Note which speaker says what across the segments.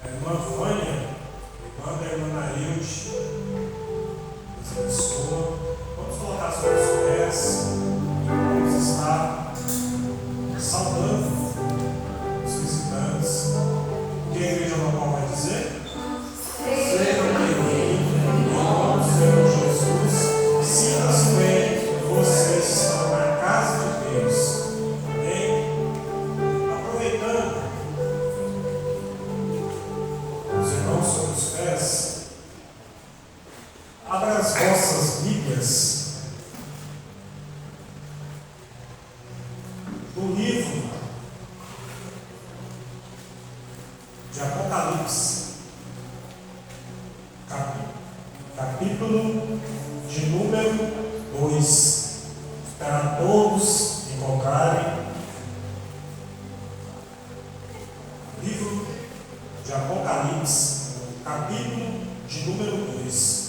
Speaker 1: A irmã Vânia, irmã da irmã Nailde, Deus abençoa. Vamos colocar sobre os pés e vamos estar saudando os visitantes. O que a igreja local vai dizer? Sejam bem-vindos, em nome do Senhor Jesus. Sinta-se bem, vocês estão na casa de Deus. Amém? Aproveitando os irmãos sobre os pés, abra as vossas Bíblias do livro de Apocalipse, capítulo de número 2, para todos encontrarem. Livro de Apocalipse, capítulo de número 2.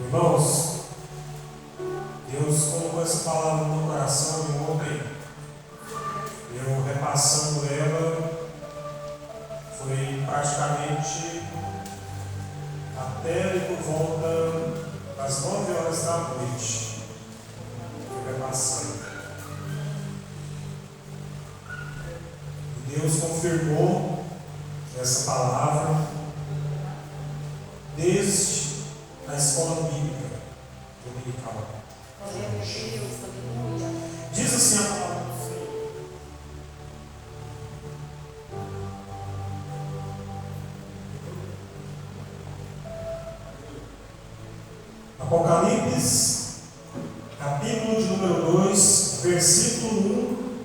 Speaker 1: Irmãos, Deus colocou essa palavra no meu coração e ontem eu repassando ela, foi praticamente até por volta das 9 horas da noite. Fui repassando. E Deus confirmou essa palavra desde a escola bíblica dominical. Diz assim a palavra do Senhor. Apocalipse, capítulo de número 2, versículo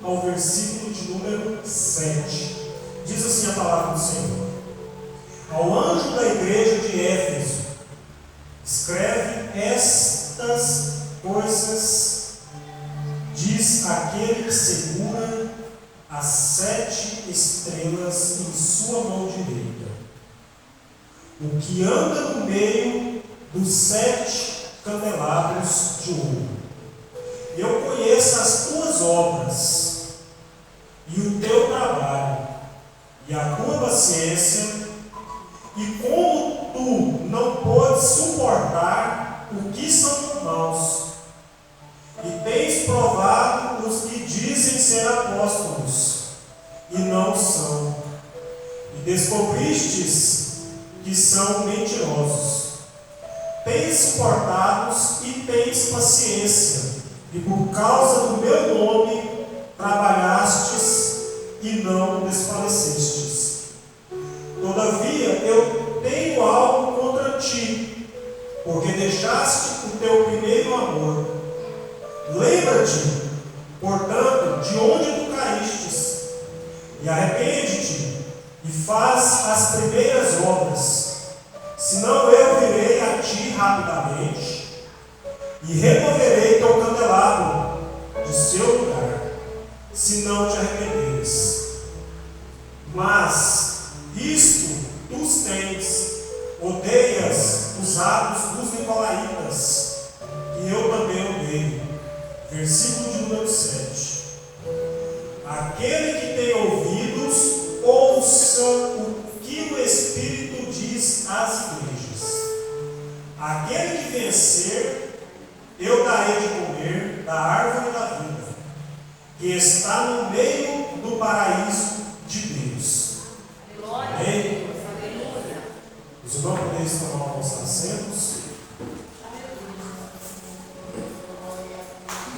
Speaker 1: 1 ao versículo de número 7. Diz assim a palavra do Senhor. Ao anjo da igreja de Éfeso, escreve estas coisas, diz aquele que segura as 7 estrelas em sua mão direita, o que anda no meio dos 7 candelabros de ouro. Eu conheço as tuas obras, e o teu trabalho, e a tua paciência, e como tu não podes suportar o que são maus, e tens provado os que dizem ser apóstolos, e não são, e descobristes que são mentirosos. Tens suportados e tens paciência, e por causa do meu nome trabalhastes e não desfalecestes. Todavia eu tenho algo contra ti, porque deixaste o teu primeiro amor. Lembra-te, portanto, de onde tu caístes, e arrepende-te, e faz as primeiras obras. Senão eu virei a ti rapidamente, e removerei teu candelabro de seu lugar, se não te arrependeres. Mas isto tu tens, odeias os atos dos nicolaítas, que eu também odeio. Versículo de número 7. Aquele que tem ouvidos, ouça o que o Espírito diz às igrejas. Aquele que vencer, eu darei de comer da árvore da vida, que está no meio do paraíso de Deus. Amém? Os irmãos podem tomar os assentos.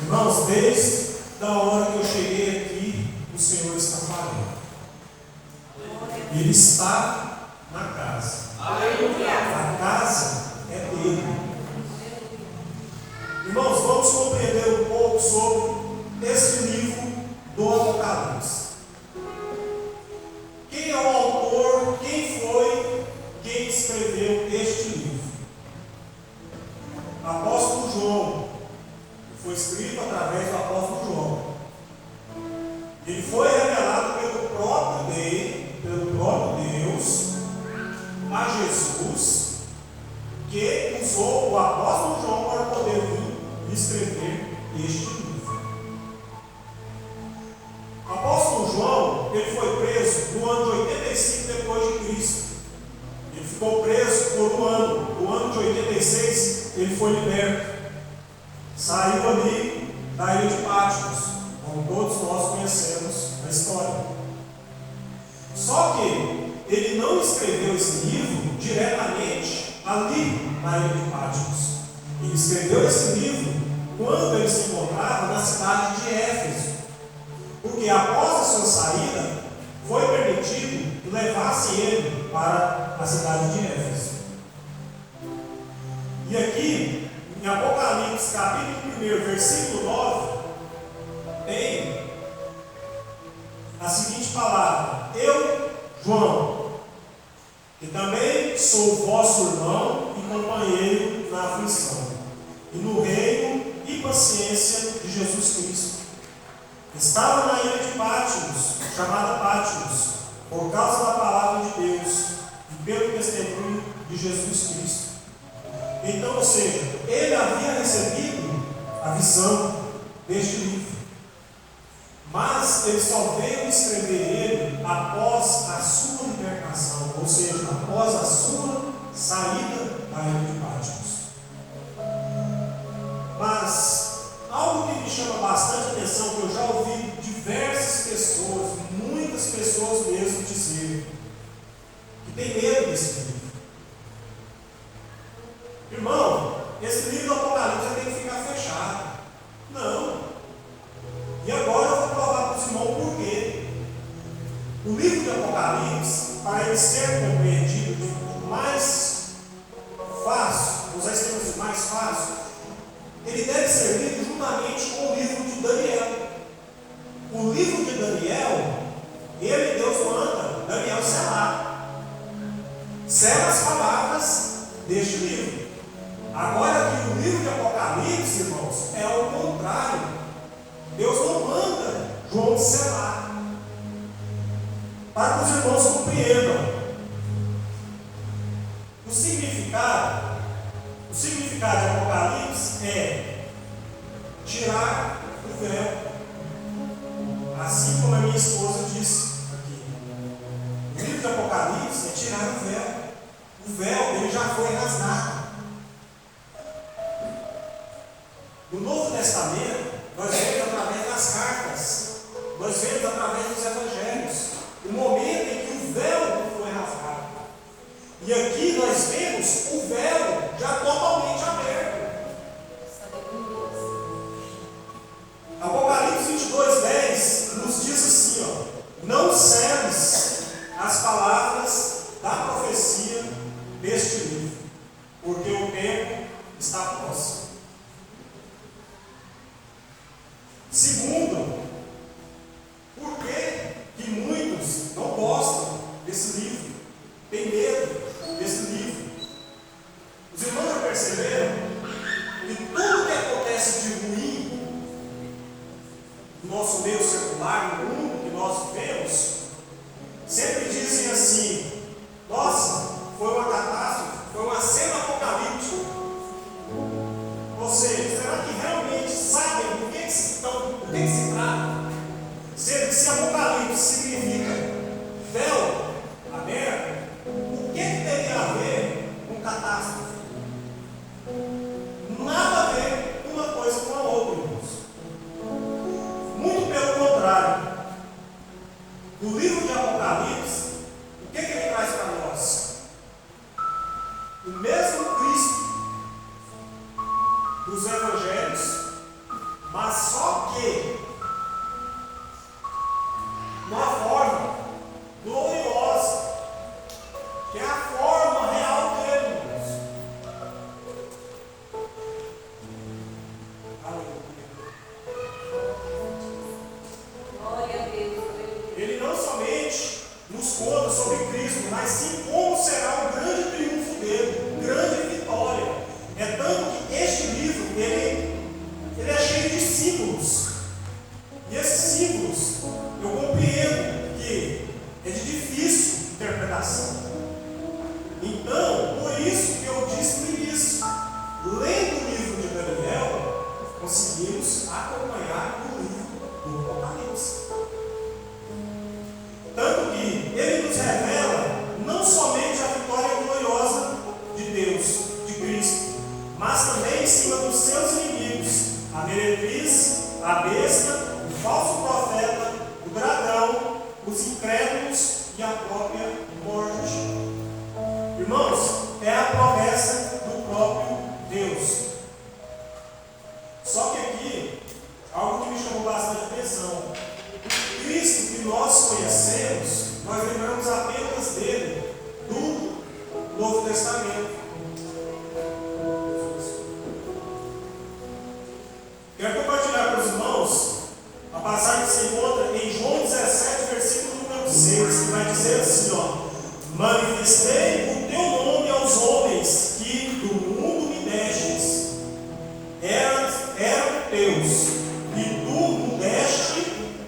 Speaker 1: Irmãos, desde a hora que eu cheguei aqui, o Senhor está falando. Ele está na casa. A casa é dele. Irmãos, vamos compreender um pouco sobre esse livro do Apocalipse. Quem é o autor? Quem foi quem escreveu este livro? Apóstolo João. Foi escrito através do apóstolo João. Ele foi revelado pelo próprio Deus a Jesus, que usou o apóstolo João para poder vir escrever este livro. saiu ali da ilha de Patmos, como todos nós conhecemos a história. Só que ele não escreveu esse livro diretamente ali na ilha de Patmos. Ele escreveu esse livro quando ele se encontrava na cidade de Éfeso, porque após a sua saída foi permitido que levasse ele para a cidade de Éfeso. E aqui, em Apocalipse, capítulo 1, versículo 9, tem a seguinte palavra: Eu, João, que também sou vosso irmão e companheiro na aflição, e no reino e paciência de Jesus Cristo. Estava na ilha de Patmos, chamada Patmos, por causa da palavra de Deus e pelo testemunho de Jesus Cristo. Então, ou seja, ele havia recebido a visão deste livro, mas ele só veio escrever ele após a sua libertação, ou seja, após a sua saída da ilha de Patmos. Mas algo que me chama bastante atenção, que eu já ouvi diversas pessoas, muitas pessoas mesmo dizer, que tem medo desse livro. Irmão, esse livro do Apocalipse tem que ficar fechado. Não. E agora eu vou provar para os irmãos por quê. O livro de Apocalipse, para ele ser compreendido de mais fácil, usar esse termo mais fácil, ele deve ser lido juntamente com o livro de Daniel. O livro de Daniel, Deus manda Daniel selar. Sela as palavras deste livro. Agora que o livro de Apocalipse, irmãos, é o contrário. Deus não manda João selar, para que os irmãos compreendam. O significado de Apocalipse é tirar o véu, assim como a minha esposa disse aqui. O livro de Apocalipse é tirar o véu. O véu, ele já foi rasgado. No Novo Testamento, nós vemos através das cartas, nós vemos através dos evangelhos, o momento em que o véu foi rasgado. E aqui nós vemos o véu já totalmente aberto. Apocalipse 22:10 nos diz assim: não seles as palavras da profecia deste livro, porque o tempo está próximo. Segundo, por que muitos não gostam desse livro, tem medo desse livro? Os irmãos já perceberam que tudo que acontece de ruim no nosso meio secular, no mundo que nós vivemos, sempre dizem assim: nossa, foi uma catástrofe, foi uma cena apocalíptica. Ou seja, será que realmente sabem do que se trata? Se Apocalipse significa véu aberto, o que teria a ver com catástrofe? Nada a ver uma coisa com a outra, irmãos. Muito pelo contrário. O livro de Apocalipse, o que ele traz para nós? O mesmo Cristo dos evangelhos, mas só que uma forma gloriosa, que é a forma real dele, irmãos.
Speaker 2: Glória a Deus.
Speaker 1: Ele não somente nos conta sobre Cristo, mas sim como será o grande triunfo dele, grande vitória. É tanto que este livro, ele é cheio de símbolos. E esses símbolos, eu compreendo que é de difícil interpretação. Então, por isso que eu disse no início, lendo o livro de Daniel, conseguimos acompanhar o livro do Apocalipse. Tanto que ele nos revela não somente a vitória gloriosa de Deus, de Cristo, mas também em cima dos seus inimigos, meretriz, a besta, o falso profeta, o dragão, os incrédulos e a própria morte. Irmãos, é a promessa do próprio Deus. Só que aqui, algo que me chamou bastante atenção. Cristo que nós conhecemos, nós lembramos apenas dele do Novo Testamento. Quero compartilhar com os irmãos a passagem que se encontra em João 17, versículo número 6, que vai dizer assim, ó: manifestei o teu nome aos homens que do mundo me destes, eram teus, e tu me deste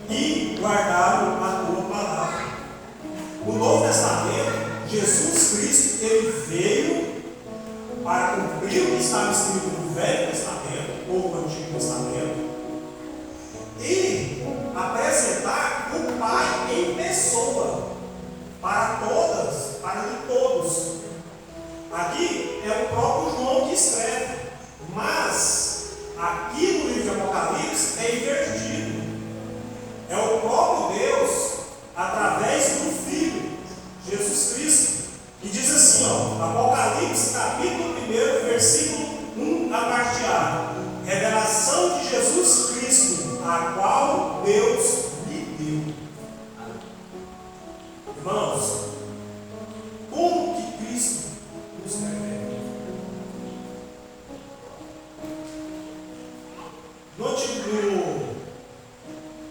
Speaker 1: e guardaram a tua palavra. O Novo Testamento, Jesus Cristo, ele veio para cumprir o que estava escrito no Velho Testamento, ou no Antigo Testamento, e apresentar o Pai em pessoa, para todos. Aqui é o próprio João que escreve, mas aqui no livro de Apocalipse é invertido. É o próprio Deus, através do Filho, Jesus Cristo, que diz assim, ó, Apocalipse capítulo 1, versículo 1 a parte A: revelação de Jesus Cristo, a qual Deus lhe deu. Irmãos, como que Cristo nos revela?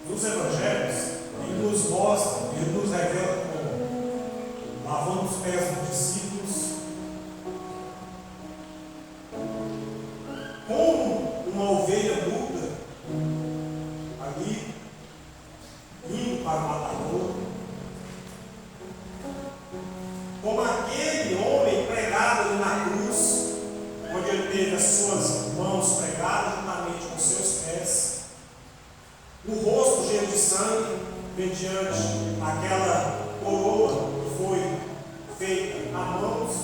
Speaker 1: Nos Evangelhos, ele nos mostra, ele nos revela como lavando os pés dos discípulos, como uma ovelha muda ali, indo para o matador, como aquele homem pregado ali na cruz, onde ele teve as suas mãos pregadas juntamente com seus pés, o rosto cheio de sangue, mediante aquela coroa que foi feita a mãos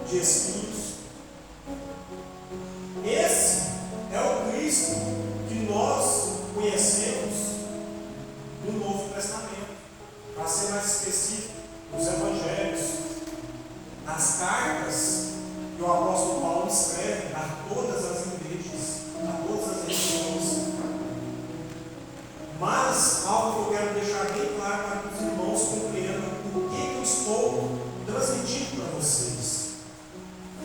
Speaker 1: de espinhos. Esse é o Cristo que nós conhecemos no Novo Testamento, para ser mais específico, nos Evangelhos, nas cartas que o apóstolo Paulo escreve a todas as igrejas, a todas as religiões. Mas algo que eu quero deixar bem claro para que os irmãos compreendam o que eu estou transmitindo para vocês.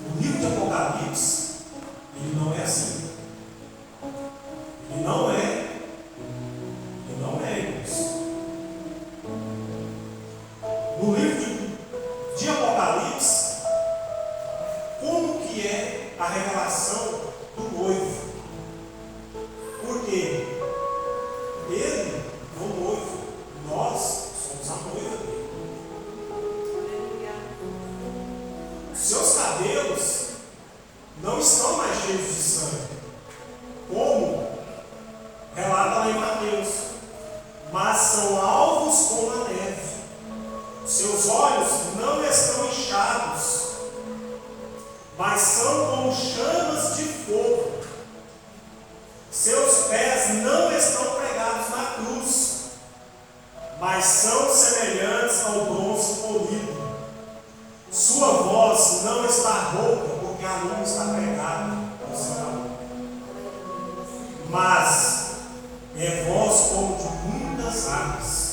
Speaker 1: O livro de Apocalipse, ele não é assim. Ele não é, irmãos. No livro de Apocalipse, como que é a revelação do noivo? Por quê? Ele é o noivo, nós somos a noiva dele. Seus cabelos não estão mais cheios de sangue, como relata lá em Mateus, mas são alvos como a neve. Seus olhos não estão inchados, mas são como chamas de fogo. Seus pés não estão pregados na cruz, mas são semelhantes ao bronze polido. Sua voz não está rouca, porque a luz está pregada no seu amor. Mas é voz como de muitas águas.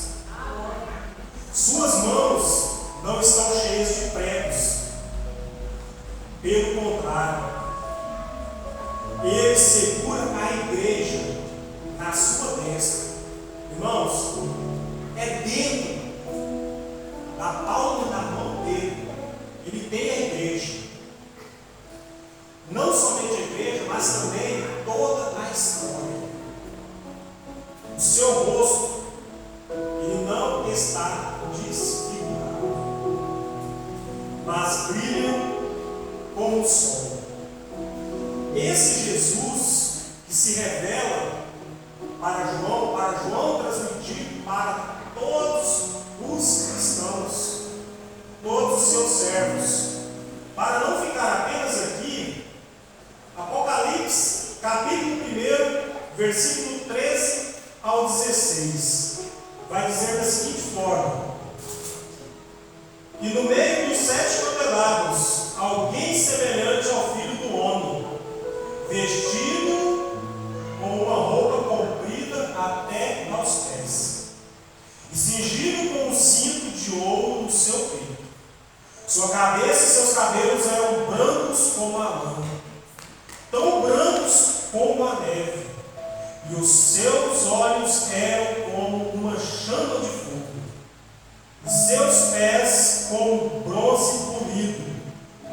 Speaker 1: Suas mãos não estão cheias de pregos. Pelo contrário, ele segura a igreja na sua destra. Irmãos, é dentro da palma da mão dele. Ele tem a igreja. Não somente a igreja, mas também toda a história. O seu rosto, ele não está desfigurado, mas brilha como o sol. Esse Jesus que se revela para João transmitir para todos os cristãos, todos os seus servos. Para não ficar apenas aqui, Apocalipse, capítulo 1, versículo 13 ao 16, vai dizer da seguinte forma: e no meio dos 7 candelabros, alguém semelhante ao Filho do Homem, vestido com uma roupa comprida até aos pés, e cingido com um cinto de ouro no seu peito. Sua cabeça e seus cabelos eram brancos como a lã, tão brancos como a neve, e os seus olhos eram como uma chama de fogo, e seus pés como bronze polido,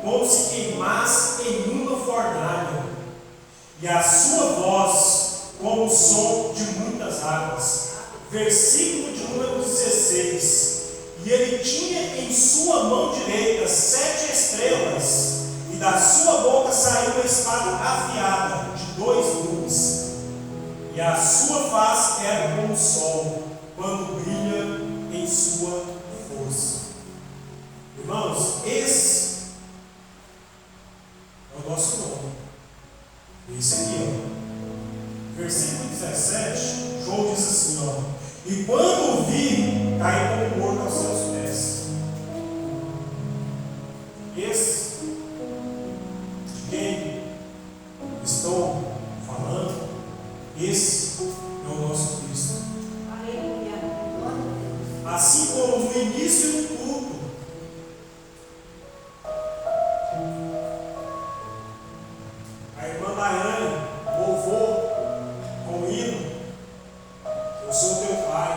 Speaker 1: como se queimasse em uma fornalha, e a sua voz como o som de muitas águas. Versículo de número 16. E ele tinha em sua mão direita 7 estrelas, e da sua boca saiu uma espada afiada de 2 gumes, e a sua face era como o sol, quando brilha em sua força. Irmãos, esse é o nosso nome. Esse aqui, ó. Versículo 17, João diz assim, ó: e quando o vi, caí como morto aos seus pés. Esse de quem estou falando, esse é o nosso Cristo.
Speaker 2: Aleluia.
Speaker 1: Assim como no início do culto, a irmã Daiane louvou com o hino: eu sou teu pai.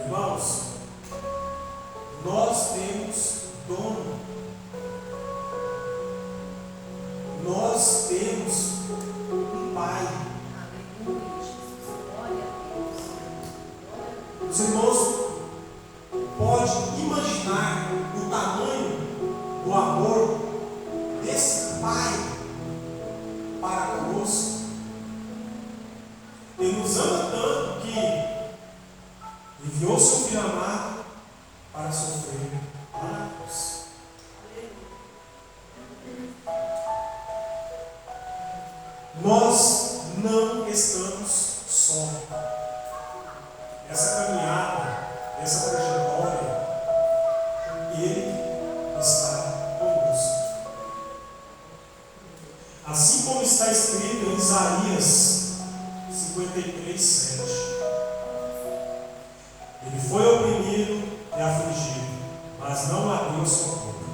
Speaker 1: Irmãos, nós temos dono. Nós temos um pai. Os irmãos podem imaginar o tamanho do amor desse pai para conosco. Ele nos ama tanto que enviou seu filho amado para sofrer lá na cruz. Nós não estamos só. Essa caminhada, essa trajetória, Ele está conosco. Assim como está escrito em Isaías 53:7. Ele foi oprimido e afligido, mas não abriu sua boca.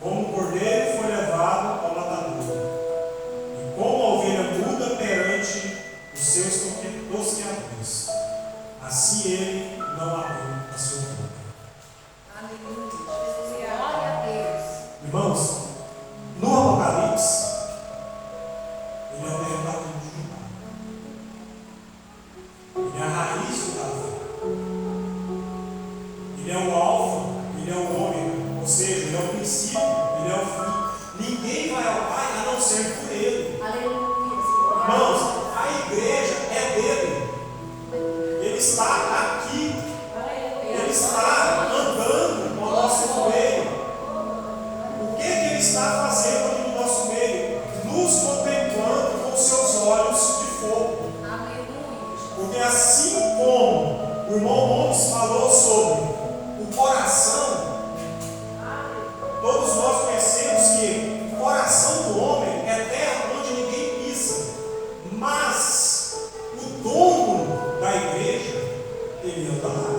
Speaker 1: Como um cordeiro foi levado ao matadouro, e como a ovelha muda perante os seus tosqueadores, assim ele não abriu a sua boca.
Speaker 2: Aleluia. Glória a Deus.
Speaker 1: Irmãos, no Apocalipse, ele é o derramado de Judá. Ele é a raiz do Davi. Ele é o alfa, ele é o ômega, ou seja, ele é o princípio, ele é o fim. Ninguém vai ao Pai a não ser por ele.
Speaker 2: Aleluia.
Speaker 1: Irmãos, a igreja é dele. Ele está aqui. Ele está andando no nosso meio. O que ele está fazendo aqui no nosso meio? Nos contemplando com seus olhos de fogo. Porque assim como o irmão Gomes falou sobre o coração, todos nós conhecemos que o coração do homem é terra onde ninguém pisa. Mas o dono da igreja, ele anda lá.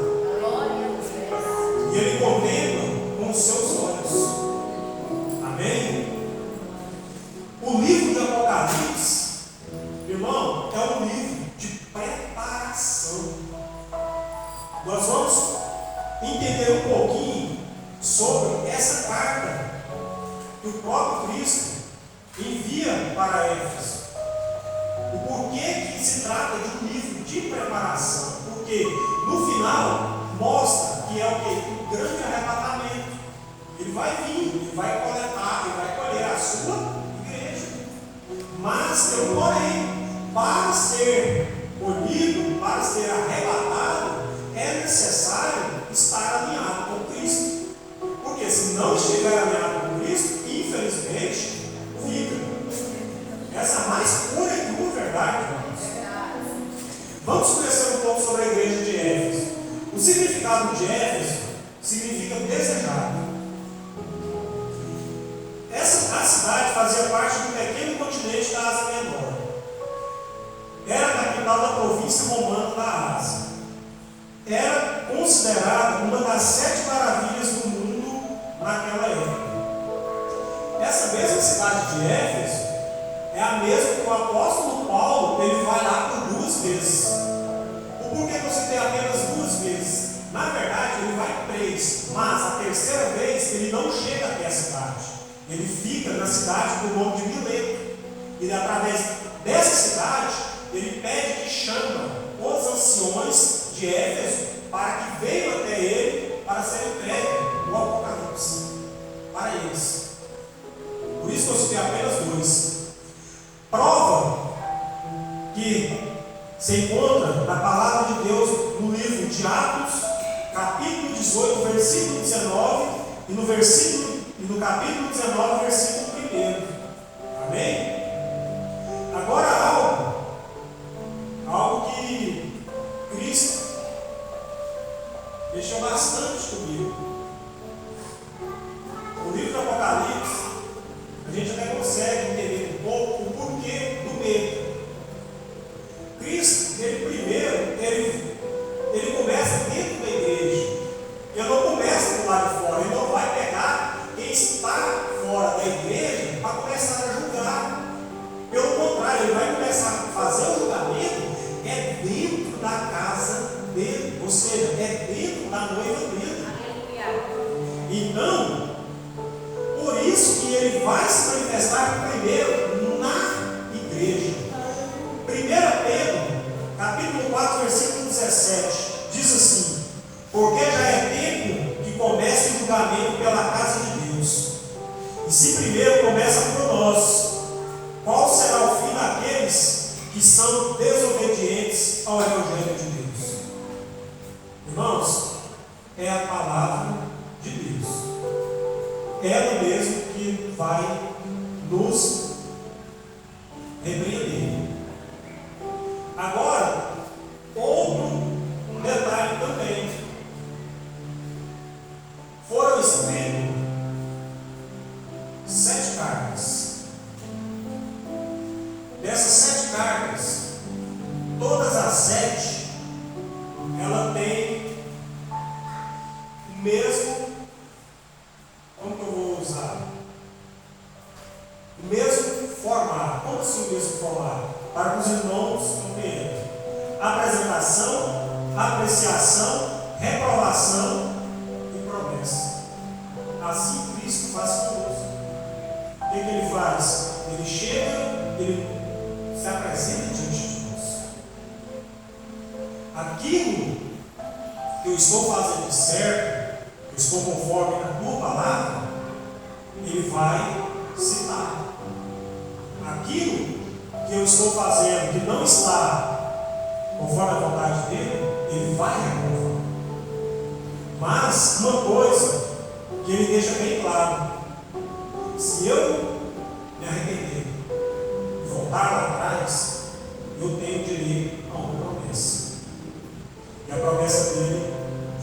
Speaker 1: E ele contempla com os seus olhos. Amém? O livro de Apocalipse, irmão, é um livro de preparação. Nós vamos entender um pouquinho sobre essa carta que o próprio Cristo envia para Éfeso. O porquê que se trata de um livro de preparação? Porque no final mostra que é o que? O grande arrebatamento. Ele vai vir, ele vai coletar, ele vai colher a sua igreja. Mas tem um porém. Para ser colhido, para ser arrebatado, é necessário estar alinhado com Cristo. Porque se não estiver alinhado com Cristo, infelizmente, significado de Éfeso significa desejado. A cidade fazia parte do pequeno continente da Ásia Menor. Era a capital da província romana da Ásia. Era considerada uma das 7 maravilhas do mundo naquela época. Essa mesma cidade de Éfeso é a mesma que o apóstolo Paulo ele vai lá por 2 vezes. O porquê você tem apenas 2 vezes? Na verdade, ele vai 3, mas a terceira vez ele não chega até a cidade. Ele fica na cidade do nome de Mileto. E através dessa cidade, ele pede que chama os anciões de Éfeso para que venham até ele para ser entregue o Apocalipse para eles. Por isso eu citei apenas 2. Prova que se encontra na palavra de Deus no livro de Atos, capítulo 18, versículo 19, e no capítulo 19, versículo 1. Amém? Agora algo que Cristo mexeu bastante comigo. No livro do Apocalipse, a gente até consegue entender um pouco o porquê do medo. Cristo, ele primeiro, ele começa dentro da igreja. Ele não começa do lado de fora. Ele não vai pegar quem está fora da igreja para começar a julgar. Pelo contrário, ele vai começar a fazer o julgamento dentro da casa dele, ou seja, dentro da noiva dele. Então, por isso que ele vai se manifestar primeiro na igreja. 1 Pedro, capítulo 4, versículo 17, diz assim: porque já é tempo que comece o julgamento pela casa de Deus. E se primeiro começa por nós, qual será o fim daqueles que são desobedientes ao Evangelho de Deus? Irmãos, é a palavra de Deus. Ela mesmo que vai nos repreender. Agora, outro detalhe também. Foram escritas 7 cartas. Dessas 7 cartas, todas as 7, ela tem o mesmo, como que eu vou usar? O mesmo formato. Como assim o mesmo formato? Para que os irmãos compreendam: apresentação, apreciação, reprovação e promessa. Assim Cristo faz conosco. O que ele faz? Ele chega, ele se apresenta diante de nós. Aquilo que eu estou fazendo de certo, que eu estou conforme na tua palavra, ele vai citar. Aquilo que eu estou fazendo que não está conforme a vontade dele, ele vai reprovar. Mas uma coisa que ele deixa bem claro: se eu me arrepender e voltar lá atrás, eu tenho direito a uma promessa. E a promessa dele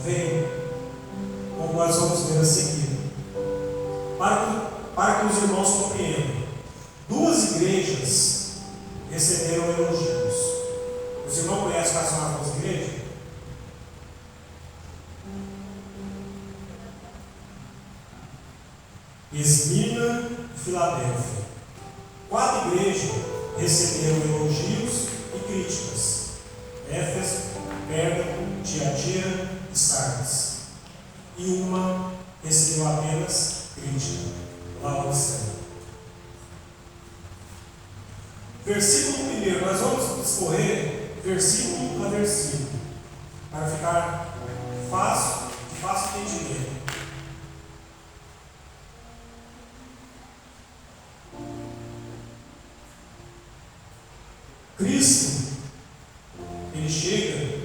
Speaker 1: vem, como nós vamos ver a seguir. Para que os irmãos compreendam, 2 igrejas receberam elogios. Os irmãos conhecem quais são as 2 igrejas? Esmirna e Filadélfia. 4 igrejas receberam elogios e críticas: Éfeso, Pérgamo, Tiatira e Sardes. E uma recebeu apenas crítica: Laodiceia. Versículo 1, nós vamos discorrer versículo a versículo, para ficar de fácil entendimento. Cristo, ele chega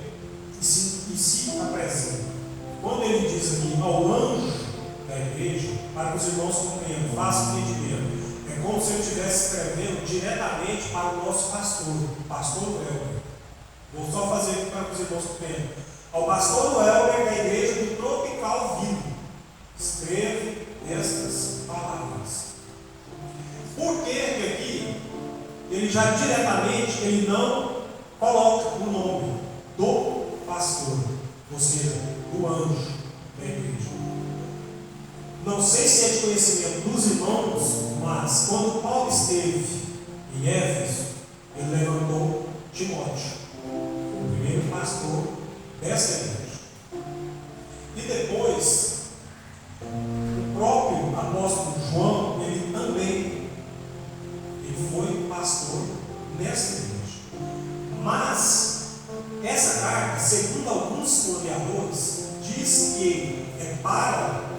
Speaker 1: e se apresenta. Quando ele diz aqui ao anjo da igreja, para que os irmãos compreendam, façam entendimento, é como se eu estivesse escrevendo diretamente para o nosso pastor, o pastor Helder. Vou só fazer aqui para que os irmãos compreendam. Ao pastor Welber da igreja do Tropical View, escrevo estas palavras. Por que aqui ele já diretamente ele não coloca o nome do pastor, ou seja, do anjo da igreja? Não sei se é de conhecimento dos irmãos, mas quando Paulo esteve em Éfeso, ele levantou Timóteo, o primeiro pastor dessa igreja. E depois, o próprio apóstolo João, ele também foi pastor nessa igreja. Mas essa carta, segundo alguns historiadores, diz que é para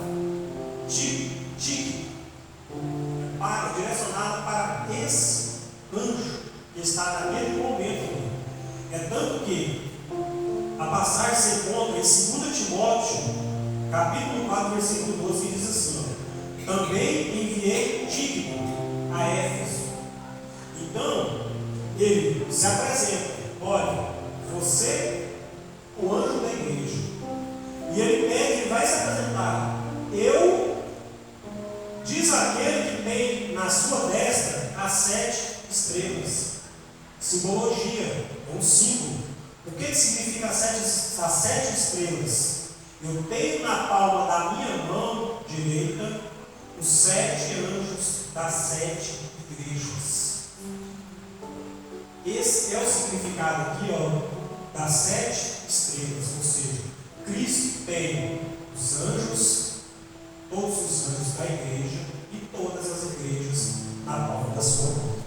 Speaker 1: direcionado para esse anjo que está naquele momento. É tanto que a passagem se encontra em 2 Timóteo, capítulo 4, versículo 12, que diz assim: também enviei Tíquico a Éfeso. Então, ele se apresenta: olha, você, o anjo da igreja. E ele pede, ele vai se apresentar: diz aquele que tem na sua destra as 7 estrelas. Simbologia, é um símbolo. O que significa as 7 estrelas? Eu tenho na palma da minha mão direita os 7 anjos das 7 igrejas. Esse é o significado aqui, das 7 estrelas. Ou seja, Cristo tem os anjos, todos os anjos da igreja e todas as igrejas na palma da sua mão.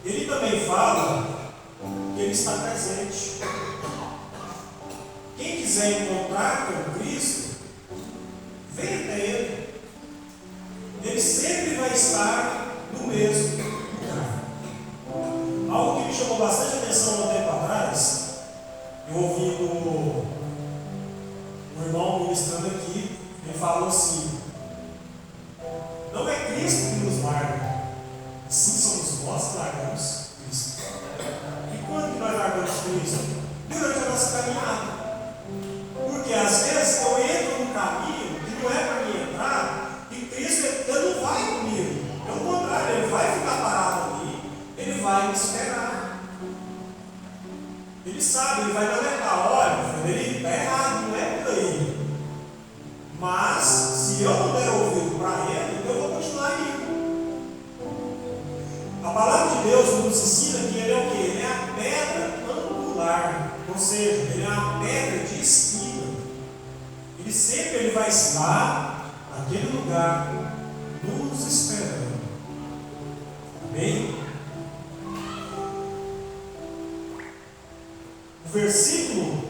Speaker 1: Ele também fala que ele está presente. Quem quiser encontrar com Cristo, venha até Ele. Ele sempre vai estar no mesmo lugar. Algo que me chamou bastante atenção há um tempo atrás, eu ouvindo um irmão ministrando aqui, ele falou assim: não é Cristo que nos larga, sim somos nós que largamos Cristo. E quando que nós largamos Cristo? Durante a nossa caminhada. Porque às vezes eu entro num caminho que não é para mim entrar, e Cristo ele não vai comigo. Pelo contrário, ele vai ficar parado ali, ele vai me esperar. Ele sabe, ele vai me alertar: olha, ele está errado, não é por aí. Mas, se eu não der ouvido para ele, eu vou continuar indo. A palavra de Deus nos ensina que ele é o quê? Ele é a pedra angular, ou seja, ele é uma pedra de esquina. Ele sempre vai estar naquele lugar, nos esperando. Amém? O versículo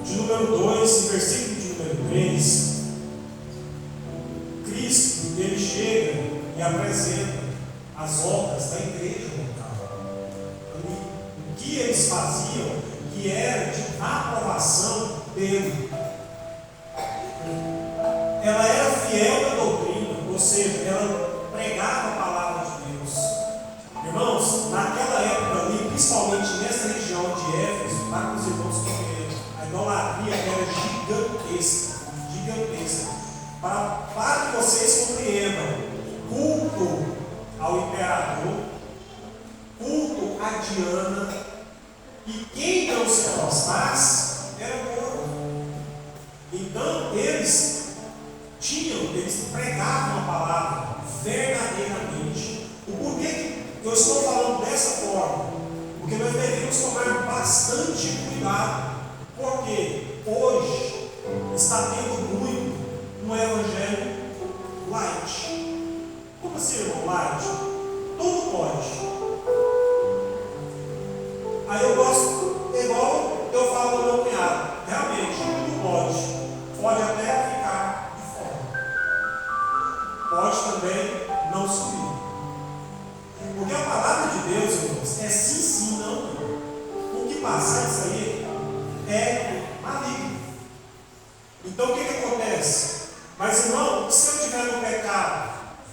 Speaker 1: de número 2 e versículo de número 3, Cristo, ele chega e apresenta as obras da igreja local. O que eles faziam, que era de aprovação dele. Ela era fiel à doutrina, ou seja, ela pregava a palavra de Deus. Irmãos, naquela época ali, principalmente nessa região de Éfeso, para que os irmãos compreendam, a idolatria era gigantesca. Para que vocês compreendam, culto ao imperador, culto a Diana, e quem não se prostrasse era morto. Então eles pregavam a palavra verdadeiramente. O porquê que eu estou falando dessa forma? Porque nós devemos tomar bastante cuidado, porque hoje está tendo muito um evangelho light. Como assim, irmão, light? Tudo pode. Aí eu gosto, igual eu falo do meu cunhado, realmente, tudo pode. Pode até ficar de fora. Pode também não subir. Porque a palavra de Deus, irmãos, é sim, sim, não, não. O que passar isso aí é maligno. Então o que acontece? Mas, irmão, se eu estiver no pecado,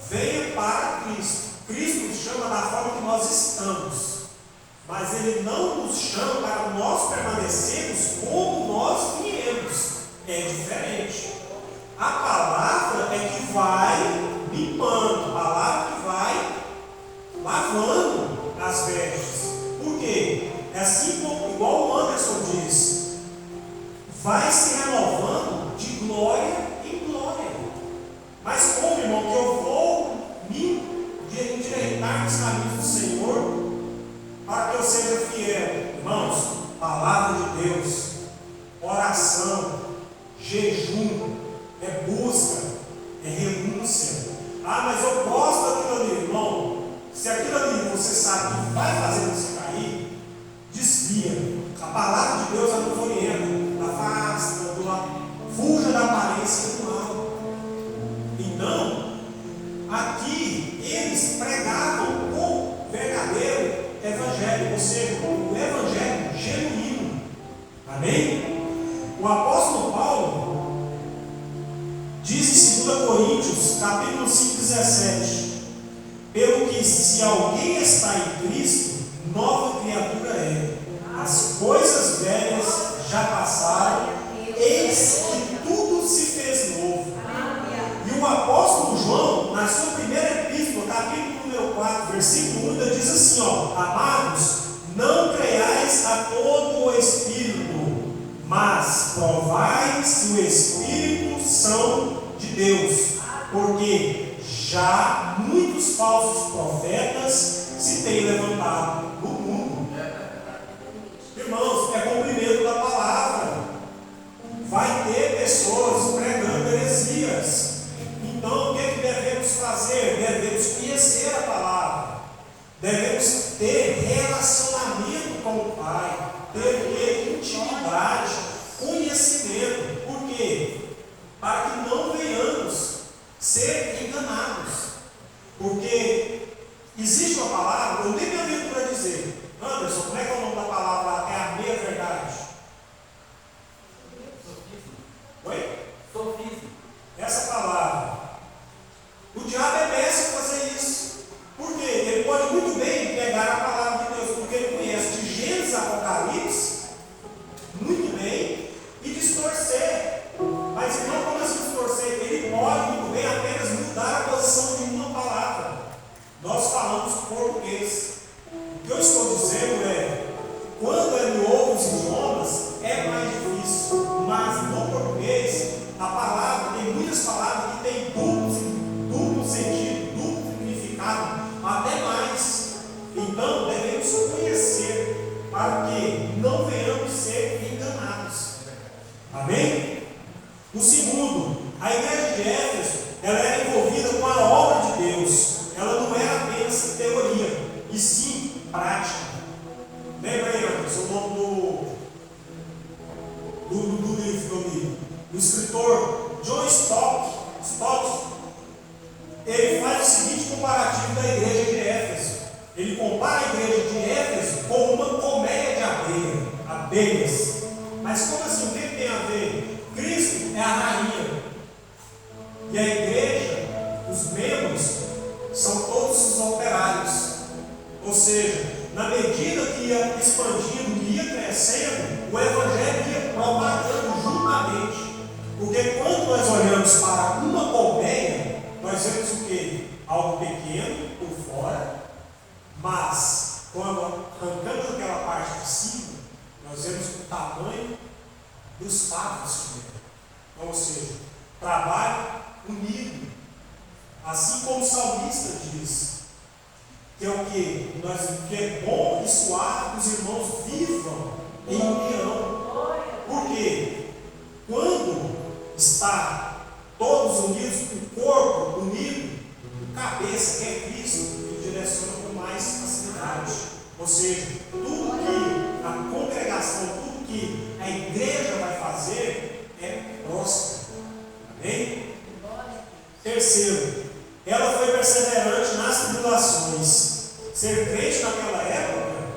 Speaker 1: venha para Cristo. Cristo nos chama da forma que nós estamos. mas Ele não nos chama para nós permanecermos como nós viemos. É diferente. A palavra é que vai limpando, a palavra que vai lavando as vestes. Por quê? É assim como, igual o Anderson diz, vai se renovando de glória em glória. Mas como, irmão, que eu vou me endireitar nos caminhos do Senhor para que eu seja fiel? Irmãos, palavra de Deus, oração, jejum, é busca, é renúncia. Ah, mas eu gosto daquilo ali, irmão. Se aquilo ali você sabe que vai fazer você cair, desvia. A palavra de Deus ela nos orienta, afasta do lado, fuja da aparência do mal. Então, aqui eles pregavam o verdadeiro evangelho, ou seja, o evangelho genuíno. Amém? O apóstolo Paulo diz em 2 Coríntios, capítulo 5,17: pelo que se alguém está em Cristo, nova criatura é. As coisas velhas já passaram, eis que tudo se fez novo. E o apóstolo João, na sua primeira epístola, capítulo número 4, versículo 1, diz assim, amados, não creiais a todo o Espírito, mas provai se o Espírito são de Deus, porque já muitos falsos profetas se têm levantado no mundo. Irmãos, é cumprimento da palavra. Vai ter pessoas pregando heresias. Então, o que devemos fazer? Devemos conhecer a palavra. Devemos ter relacionamento com o Pai. Ter intimidade, conhecimento. Por quê? Para que não venhamos ser enganados. Porque existe uma palavra, eu nem me aventuro a dizer. Anderson, como é que é o nome da palavra? É a meia verdade. Oi?
Speaker 3: Sofismo.
Speaker 1: Essa palavra. O diabo é mestre em fazer isso. Por quê? Ele pode muito bem pegar a palavra de Deus, porque ele conhece de Gênesis a Apocalipse muito bem e distorcer. Mas não como assim distorcer? Ele pode muito bem apenas mudar a posição de uma palavra. Nós falamos português. O que eu estou dizendo é, quando é em outros idiomas, é mais difícil. Mas no português, a palavra, tem muitas palavras que têm duplo sentido, duplo significado, até mais. Então, devemos conhecer para que não venhamos ser enganados. Amém? O segundo, a igreja de Éfeso, ela era envolvida com a obra de Deus. Ela não era apenas teoria, e sim prática. Lembra aí, Anderson, o nome do livro que eu li? O escritor John Stott, ele faz o seguinte comparativo da igreja de Éfeso. Ele compara a igreja de Éfeso com uma colmeia de abelhas. Mas como assim? O que tem a ver? Cristo é a rainha. E a igreja, os membros, são todos os operários. Ou seja, na medida que ia expandindo, que ia crescendo, o evangelho ia propagando juntamente. Porque quando nós olhamos para uma colmeia, nós vemos o quê? Algo pequeno por fora, mas quando arrancamos aquela parte de cima, nós vemos o tamanho dos favos que é. Então, ou seja, trabalho unido. Assim como o salmista diz, que é o que? Que é bom e suave que os irmãos vivam em união. Por quê? Quando está todos unidos, o corpo unido, o cabeça, que é Cristo, ele direciona com mais facilidade. Ou seja, tudo que a congregação, tudo que a igreja vai fazer é próspero. Amém? Terceiro, ela foi perseverante nas tribulações. Ser crente naquela época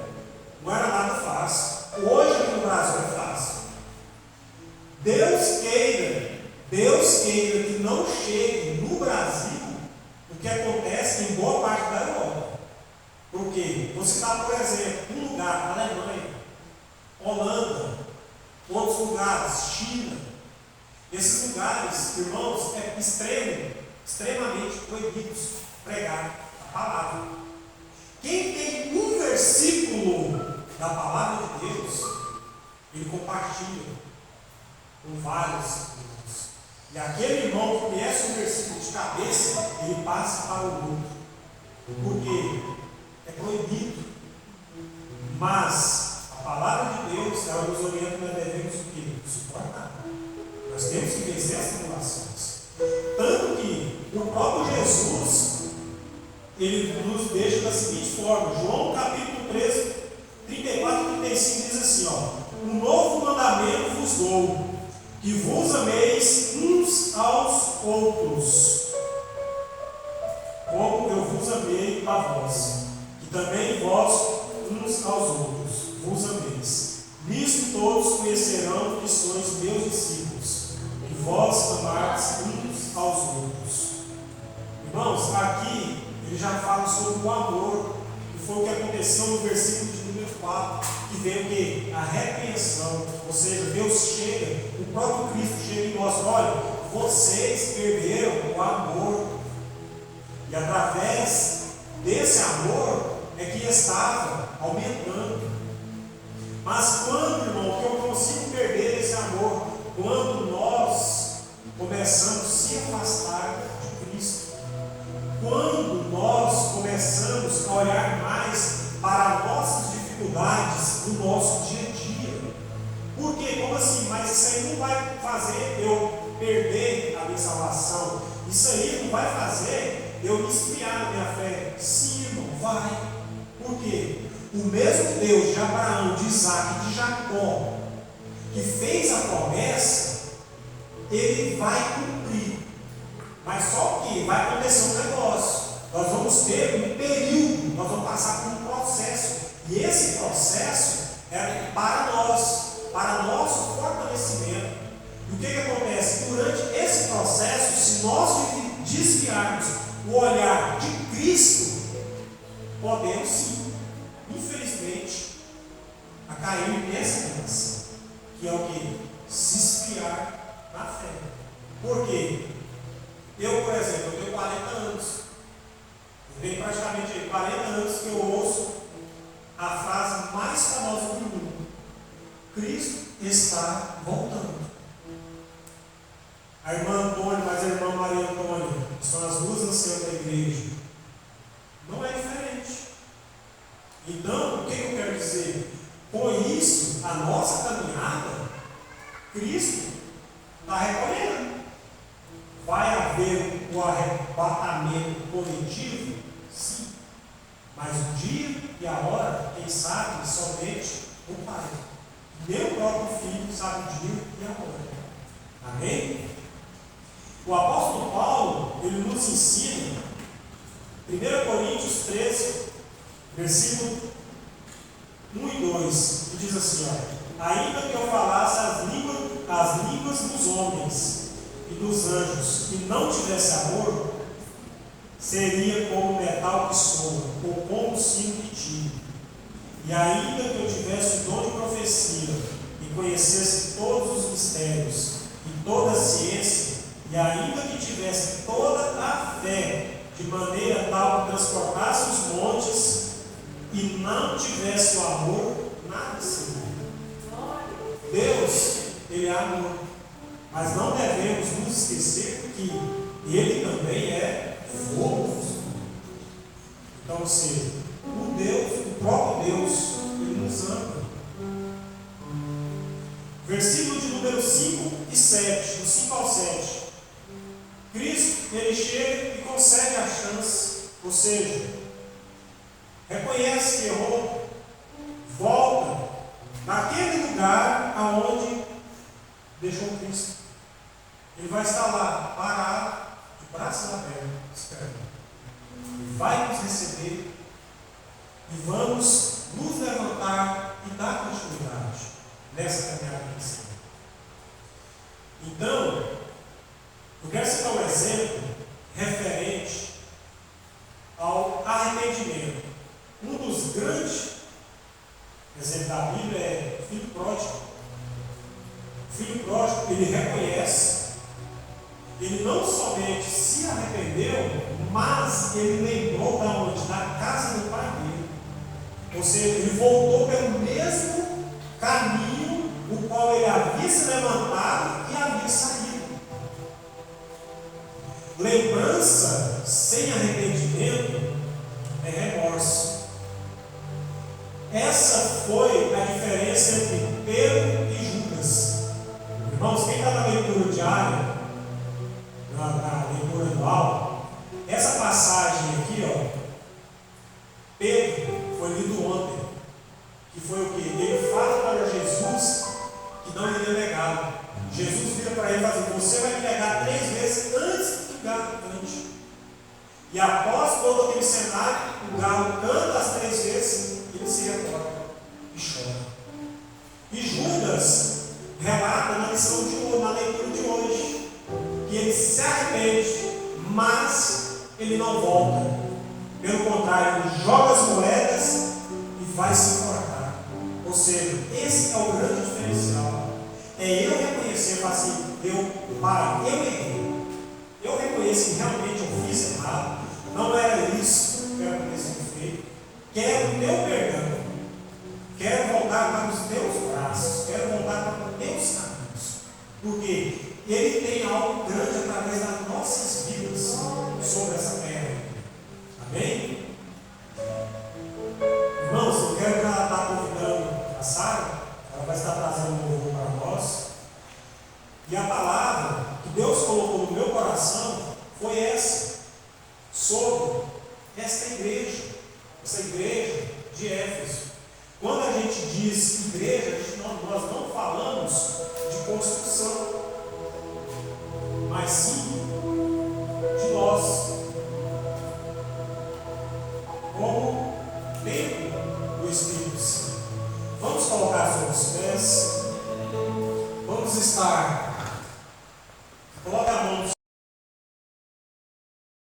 Speaker 1: não era nada fácil. Hoje aqui no Brasil é fácil. Deus queira que não chegue no Brasil o que acontece em boa parte da Europa. Por quê? Vou citar, por exemplo, um lugar lugares, Alemanha, Holanda, outros lugares, China, esses lugares, irmãos, é extremamente proibidos pregar a palavra. Quem tem um versículo da palavra de Deus, ele compartilha com vários irmãos. E aquele irmão que conhece o versículo de cabeça, ele passa para o outro. Porque é proibido. Mas a palavra de Deus, ela nos orienta, nós devemos o quê? Suportar. Nós temos que vencer as tribulações. Tanto que o próprio Jesus, ele nos deixa da seguinte forma. João capítulo 13, 34 e 35 diz assim, um novo mandamento vos dou, que vos ameis uns aos outros, como eu vos amei a vós, que também vós uns aos outros vos ameis. Nisto todos conhecerão que sois meus discípulos, e vós amardes uns aos outros. Irmãos, aqui ele já fala sobre o amor, que foi o que aconteceu no versículo de número 4, que veio o quê? A repreensão, ou seja, Deus chega, o próprio Cristo chega e mostra, olha, vocês perderam o amor, e através desse amor é que estava aumentando. Mas quando, irmão, que eu consigo perder esse amor? Quando nós começamos a se afastar de Cristo. Quando nós começamos a olhar mais para nossas dificuldades no nosso dia a dia. Por quê? Como assim? Mas isso aí não vai fazer eu perder a minha salvação. Isso aí não vai fazer eu me esfriar na minha fé. Sim, irmão, vai. Por quê? O mesmo Deus de Abraão, de Isaac e de Jacó, que fez a promessa, ele vai cumprir. Mas só que vai acontecer um negócio. Nós vamos ter um período, nós vamos passar por um processo. E esse processo é para nós, para nosso fortalecimento. E o que acontece? Durante esse processo, se nós desviarmos o olhar de Cristo, podemos sim, infelizmente, a cair nessa graça, que é o que? Se esfriar na fé. Por quê? Eu, por exemplo, eu tenho 40 anos. Eu tenho praticamente 40 anos que eu ouço a frase mais famosa do mundo: Cristo está voltando. A irmã Antônia, mas a irmã Maria Antônia, que são as duas anciãs da igreja, não é diferente. Então, o que eu quero dizer? Com isso, a nossa caminhada, Cristo está recolhendo. Vai haver o arrebatamento coletivo? Sim. Mas o dia e a hora, quem sabe, somente o Pai. Meu próprio Filho sabe o dia e a hora. Amém? O apóstolo Paulo, ele nos ensina, 1 Coríntios 13, versículo 1 e 2, que diz assim, ainda que eu falasse as línguas dos homens e dos anjos, e não tivesse amor, seria como metal que soa, ou como sino que tira. E ainda que eu tivesse o dom de profecia, e conhecesse todos os mistérios, e toda a ciência, e ainda que tivesse toda a fé, de maneira tal que transportasse os montes, e não tivesse o amor, nada seria. Deus, Ele é amor. Mas não devemos nos esquecer que Ele também é fogo. Então, ou seja, o Deus, o próprio Deus, Ele nos ama. Versículo de número 5 e 7, do 5 ao 7. Cristo, Ele chega e concede a chance, ou seja, reconhece que errou, volta naquele lugar aonde deixou Cristo. Ele vai estar lá, parado, de braços abertos, esperando. Ele vai nos receber e vamos nos levantar e dar continuidade nessa caminhada cristã. Então, eu quero citar um exemplo referente ao arrependimento. Um dos grandes O exemplo da Bíblia é o filho pródigo. O filho pródigo, ele reconhece, ele não somente se arrependeu, mas ele lembrou da onde? Da casa do pai dele. Ou seja, ele voltou pelo mesmo caminho o qual ele havia se levantado e havia saído. Lembrança sem arrependimento é remorso. Essa foi a diferença entre Pedro e Judas. Irmãos, quem está na leitura diária, na leitura anual, essa passagem aqui, ó, Pedro foi lido ontem, que foi o que? Ele fala para Jesus que não iria negá-lo. Jesus vira para ele e fala assim: você vai me negar 3 vezes antes que o galo cante. E após todo aquele cenário, o galo canta as 3 vezes, ele se recorda e chora. E Judas relata na lição de hoje, na leitura de hoje, que ele se arrepende, mas ele não volta. Pelo contrário, ele joga as moedas e vai se enforcar. Ou seja, esse é o grande diferencial. É eu reconhecer, falar assim: Pai, eu errei. Eu reconheço que realmente eu fiz errado. Não era isso que era para ter sido feito. Quero o teu perdão. Quero voltar para os teus braços. Quero voltar para os teus caminhos. Porque Ele tem algo grande através das nossas vidas sobre essa terra. Amém? Irmãos, eu quero que ela está convidando a Sara. Ela vai estar trazendo um louvor para nós. E a palavra que Deus colocou no meu coração foi essa, sobre esta igreja, essa igreja de Éfeso. Quando a gente diz igreja, nós não falamos de construção, mas sim de nós, como templo do Espírito Santo. Vamos colocar sobre os pés, vamos estar